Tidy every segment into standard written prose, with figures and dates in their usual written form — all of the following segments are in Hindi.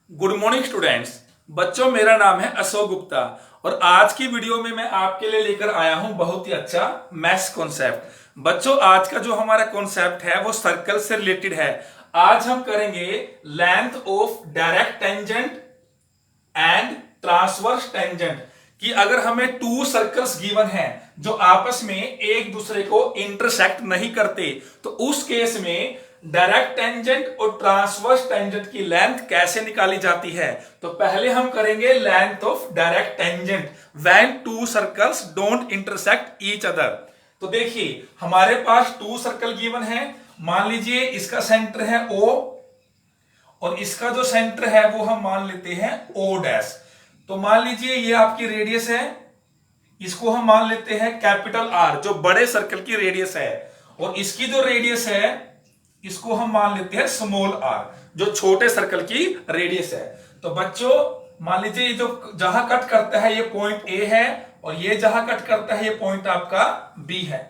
Good morning students. बच्चों, मेरा नाम है अशोक गुप्ता और आज की वीडियो में मैं आपके लिए लेकर आया हूं बहुत ही अच्छा मैथ्स कॉन्सेप्ट। बच्चों, आज का जो हमारा कॉन्सेप्ट है वो सर्कल से रिलेटेड है। आज हम करेंगे length of direct tangent and transverse tangent कि अगर हमें टू सर्कल्स गिवन है जो आपस में एक दूसरे को इंटरसेक्ट नहीं करते तो उस केस में डायरेक्ट टेंजेंट और ट्रांसवर्स टेंजेंट की लेंथ कैसे निकाली जाती है। तो पहले हम करेंगे length of direct tangent when two circles don't intersect each other. तो देखिए, हमारे पास टू सर्कल गिवन है। मान लीजिए इसका सेंटर है O और इसका जो सेंटर है वो हम मान लेते हैं O डैश। तो मान लीजिए ये आपकी रेडियस है, इसको हम मान लेते हैं कैपिटल R जो बड़े सर्कल की रेडियस है, और इसकी जो रेडियस है इसको हम मान लेते हैं स्मॉल r जो छोटे सर्कल की रेडियस है। तो बच्चों मान लीजिए ये जो जहां कट करता है ये पॉइंट A है और ये जहां कट करता है ये पॉइंट आपका B है।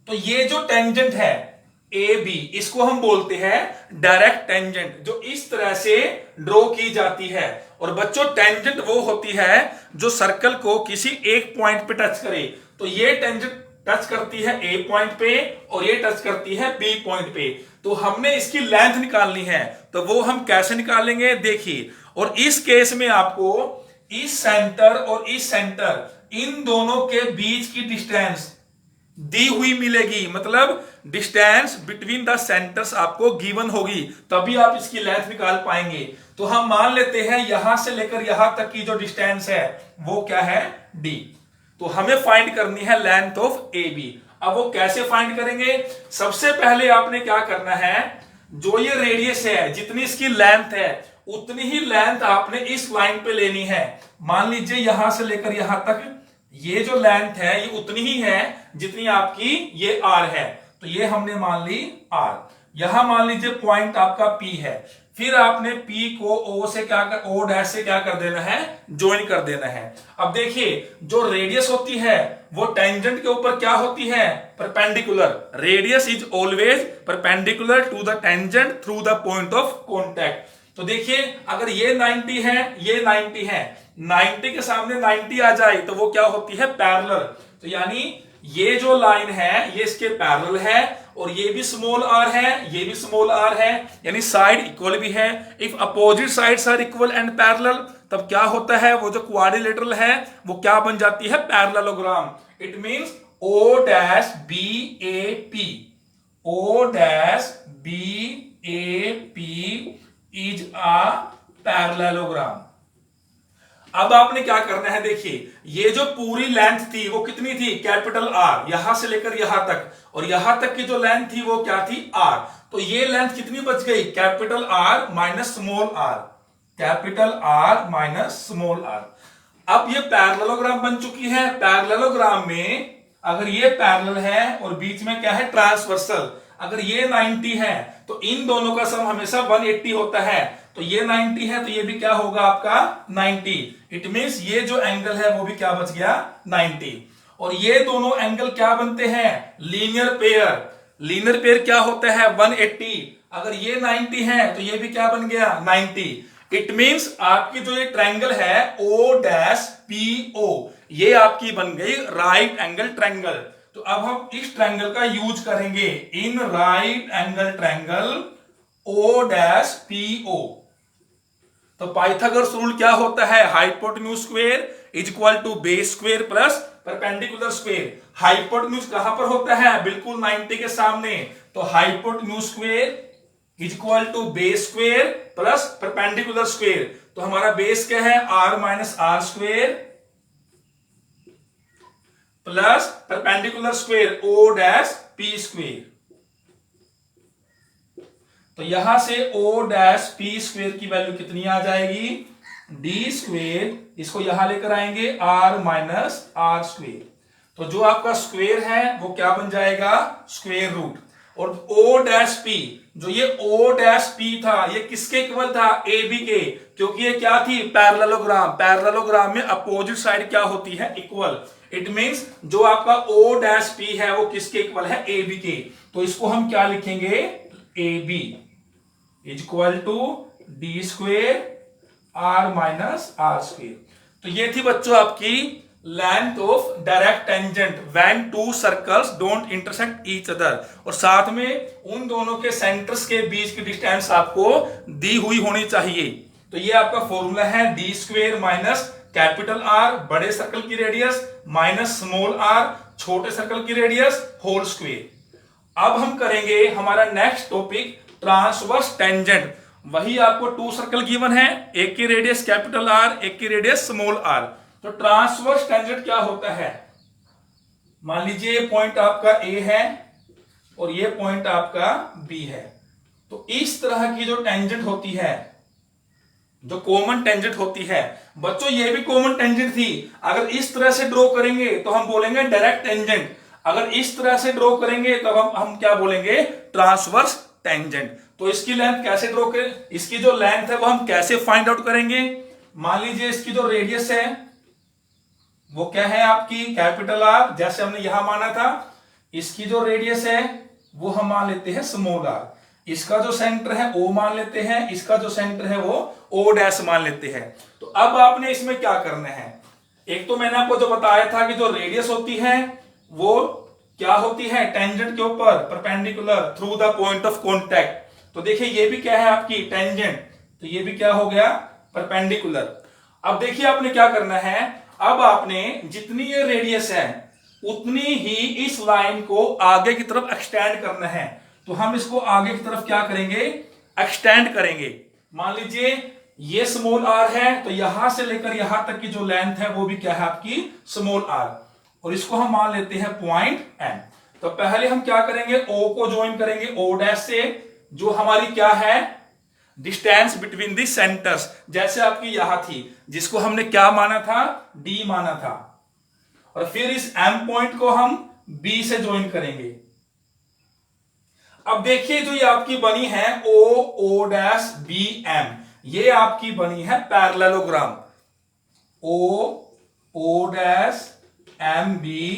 तो ये जो टेंजेंट है AB इसको हम बोलते हैं डायरेक्ट टेंजेंट जो इस तरह से ड्रॉ की जाती है। और बच्चों, टेंजेंट वो होती है जो सर्कल को किसी एक पॉइंट पे टच करे। तो ये टेंजेंट टच करती है A पॉइंट पे और ये टच करती है B पॉइंट पे। तो हमने इसकी लेंथ निकालनी है, तो वो हम कैसे निकालेंगे देखिए। और इस केस में आपको इस सेंटर और इस सेंटर इन दोनों के बीच की डिस्टेंस दी हुई मिलेगी, मतलब डिस्टेंस बिटवीन द सेंटर्स आपको गिवन होगी, तभी आप इसकी लेंथ निकाल पाएंगे। तो हम मान लेते हैं यहां से लेकर यहां तक की जो डिस्टेंस है वो क्या है, D। तो हमें फाइंड करनी है लेंथ ऑफ AB। अब वो कैसे फाइंड करेंगे? सबसे पहले आपने क्या करना है, जो ये रेडियस है जितनी इसकी लेंथ है उतनी ही लेंथ आपने इस लाइन पे लेनी है। मान लीजिए यहां से लेकर यहां तक ये जो लेंथ है ये उतनी ही है जितनी आपकी ये R है। तो ये हमने मान ली R। यहां मान लीजिए पॉइंट आपका P है, फिर आपने P को O से क्या कर O डैश से क्या कर देना है, ज्वाइन कर देना है। अब देखिए, जो रेडियस होती है वो टेंजेंट के ऊपर क्या होती है, perpendicular. Radius is always perpendicular to the tangent through the point of contact. तो देखिए, अगर ये 90 है ये 90 है, 90 के सामने 90 आ जाए तो वो क्या होती है, पैरेलल। तो यानी ये जो लाइन है ये इसके पैरेलल है और ये भी स्मॉल r है, ये भी स्मॉल r है, यानी साइड इक्वल भी है। If opposite sides are equal and parallel तब क्या होता है, वो जो क्वाड्रिलेटरल है वो क्या बन जाती है, parallelogram. It means O dash BAP, O dash BAP is a parallelogram. अब आपने क्या करना है, देखिए ये जो पूरी लेंथ थी वो कितनी थी, कैपिटल R, यहां से लेकर यहां तक, और यहां तक की जो लेंथ थी वो क्या थी, R। तो ये लेंथ कितनी बच गई, capital R minus small r, capital R minus small r। अब ये पैरेललोग्राम बन चुकी है। पैरेललोग्राम में अगर ये पैरेलल है और बीच में क्या है, ट्रांसवर्सल, अगर ये 90 है तो इन दोनों का सम हमेशा 180 होता है। तो ये 90 है तो ये भी क्या होगा आपका 90। इट मींस ये जो एंगल है वो भी क्या बच गया, 90। और ये दोनों एंगल क्या बनते हैं, लीनियर पेयर। लीनियर पेयर क्या होता है, 180। अगर ये 90 है तो ये भी क्या बन गया, 90। इट मींस आपकी जो ये ट्रायंगल है O डैश PO ये आपकी बन गई राइट एंगल ट्रायंगल। तो अब हम इस ट्रायंगल का यूज करेंगे, in right angle triangle O dash PO। तो पाइथागोरस रूल क्या होता है, hypotenuse square is equal to base square plus perpendicular square. Hypotenuse कहां पर होता है, बिल्कुल 90 के सामने। तो hypotenuse square is equal to base square plus perpendicular square. तो हमारा बेस क्या है, R minus R square plus perpendicular square O dash P square. तो यहां से O डैश P स्क्वायर की वैल्यू कितनी आ जाएगी, D स्क्वायर, इसको यहां लेकर आएंगे R माइनस R स्क्वायर। तो जो आपका स्क्वायर है वो क्या बन जाएगा, स्क्वायर रूट। और O डैश P, जो ये O डैश P था ये किसके इक्वल था, AB के, क्योंकि ये क्या थी, पैरेललोग्राम। पैरेललोग्राम में अपोजिट साइड क्या होती है, इक्वल। इट मींस जो आपका O डैश P है वो किसके इक्वल है, AB के। तो इसको हम क्या लिखेंगे, AB। Is equal to D square R minus R square. तो ये थी बच्चों आपकी length of direct tangent when two circles don't intersect each other, और साथ में उन दोनों के सेंटर्स के बीच की डिस्टेंस आपको दी हुई होनी चाहिए। तो ये आपका फॉर्मूला है D square minus capital R बड़े सर्कल की रेडियस माइनस स्मॉल आर छोटे सर्कल की रेडियस होल स्क्वेयर। अब हम करेंगे हमारा नेक्स्ट टॉपिक ट्रांसवर्स टेंजेंट। वही आपको टू सर्कल गिवन है, एक की रेडियस कैपिटल आर, एक की रेडियस स्मॉल आर। तो ट्रांसवर्स टेंजेंट क्या होता है? मान लीजिए ये पॉइंट आपका ए है और ये पॉइंट आपका बी है। तो इस तरह की जो टेंजेंट होती है, जो कॉमन टेंजेंट होती है, बच्चों ये भी कॉमन टेंजेंट थी। अगर इस तरह से ड्रॉ करेंगे तो हम बोलेंगे डायरेक्ट टेंजेंट, अगर इस तरह से ड्रॉ करेंगे तब हम क्या बोलेंगे? Transverse tangent. तो इसकी लेंथ कैसे ड्रॉ करें, इसकी जो लेंथ है वो हम कैसे फाइंड आउट करेंगे? मान लीजिए इसकी जो रेडियस है वो क्या है आपकी कैपिटल आर, जैसे हमने यहां माना था। इसकी जो रेडियस है वो हम मान लेते हैं स्मॉल आर, इसका जो सेंटर है ओ मान लेते हैं, इसका जो सेंटर है वो ओ डैश मान लेते हैं। तो अब आपने इसमें क्या करना है? एक तो मैंने आपको जो बताया था कि जो रेडियस होती है वो क्या होती है? टेंजेंट के ऊपर perpendicular through the point of contact. तो देखिए ये भी क्या है आपकी टेंजेंट, तो ये भी क्या हो गया? परपेंडिकुलर। अब देखिए आपने क्या करना है, अब आपने जितनी ये रेडियस है उतनी ही इस लाइन को आगे की तरफ एक्सटेंड करना है। तो हम इसको आगे की तरफ क्या करेंगे? एक्सटेंड करेंगे। मान लीजिए ये स्मॉल आर है, तो यहां से लेकर यहां तक की जो लेंथ है वो भी क्या है आपकी स्मॉल आर, और इसको हम मान लेते हैं पॉइंट एन। तो पहले हम क्या करेंगे? ओ को ज्वाइन करेंगे ओ डैश से, जो हमारी क्या है? डिस्टेंस बिटवीन दी सेंटर्स, जैसे आपकी यहां थी, जिसको हमने क्या माना था? डी माना था। और फिर इस एम पॉइंट को हम बी से ज्वाइन करेंगे। अब देखिए जो ये आपकी बनी है ओ डैश बी एम, ये आपकी बनी है parallelogram. O dash M B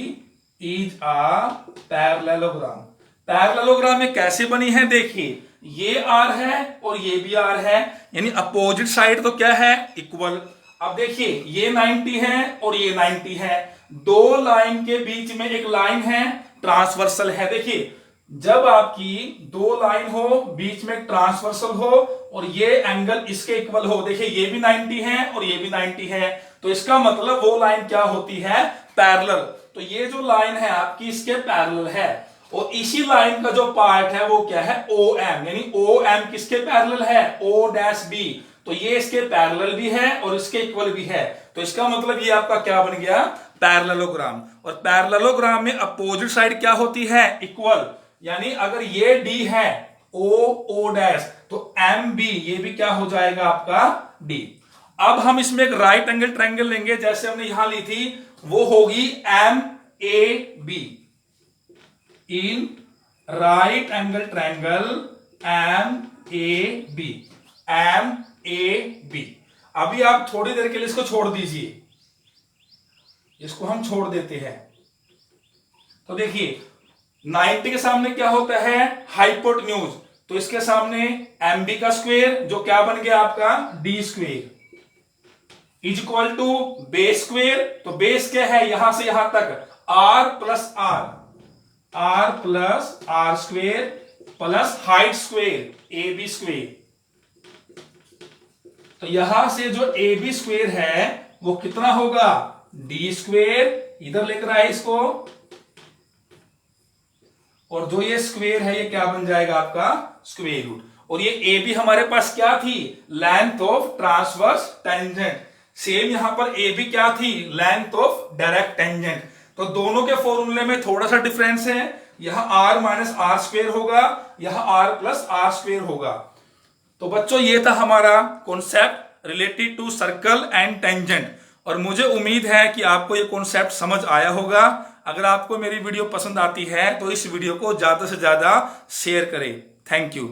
is a parallelogram. Parallelogram में कैसे बनी है? देखिए ये आर है और ये भी आर है, यानी अपोजिट साइड तो क्या है? इक्वल। अब देखिए ये 90 है और ये 90 है, दो लाइन के बीच में एक लाइन है, ट्रांसवर्सल है। देखिए जब आपकी दो लाइन हो, बीच में ट्रांसवर्सल हो और ये एंगल इसके इक्वल हो, देखिए ये भी 90 है और ये भी 90 है, तो इसका मतलब वो लाइन क्या होती है? पैरेलल। तो ये जो लाइन है आपकी इसके पैरेलल है, और इसी लाइन का जो पार्ट है वो क्या है? ओ एम, यानी ओ एम किसके पैरेलल है? O dash B. तो ये इसके पैरेलल भी है और इसके इक्वल भी है, तो इसका मतलब ये आपका क्या बन गया? पैरेललोग्राम। और पैरेललोग्राम में अपोजिट साइड क्या होती है? इक्वल। यानी अगर ये डी है ओ डैश, तो एम बी ये भी क्या हो जाएगा आपका? डी। अब हम इसमें एक राइट एंगल ट्रायंगल लेंगे, जैसे हमने यहां ली थी, वो होगी M A B. In right angle triangle M A B, M A B. अभी आप थोड़ी देर के लिए इसको छोड़ दीजिए, इसको हम छोड़ देते हैं। तो देखिए 90 के सामने क्या होता है? हाइपोटेन्यूज। तो इसके सामने एम बी का स्क्वायर, जो क्या बन गया आपका? D square is equal to base square. तो बेस क्या है? यहां से यहां तक R plus R, R plus R square plus height square A B square. तो यहां से जो ए बी स्क्वेयर है वो कितना होगा? डी स्क्वेयर, इधर लेकर आए इसको, और जो ये स्क्वेयर है ये क्या बन जाएगा आपका? Square root. और ये ए बी हमारे पास क्या थी? Length of transverse tangent. Same यहां पर ए बी क्या थी? Length of direct tangent. तो दोनों के फॉर्मूले में थोड़ा सा डिफरेंस है, यहां आर माइनस आर स्क्वेयर होगा, यहां आर प्लस आर स्क्वेयर होगा। तो बच्चों ये था हमारा concept related to circle and tangent, और मुझे उम्मीद है कि आपको ये कॉन्सेप्ट समझ आया होगा। अगर आपको मेरी वीडियो पसंद आती है तो इस वीडियो को ज्यादा से ज्यादा शेयर करें। Thank you.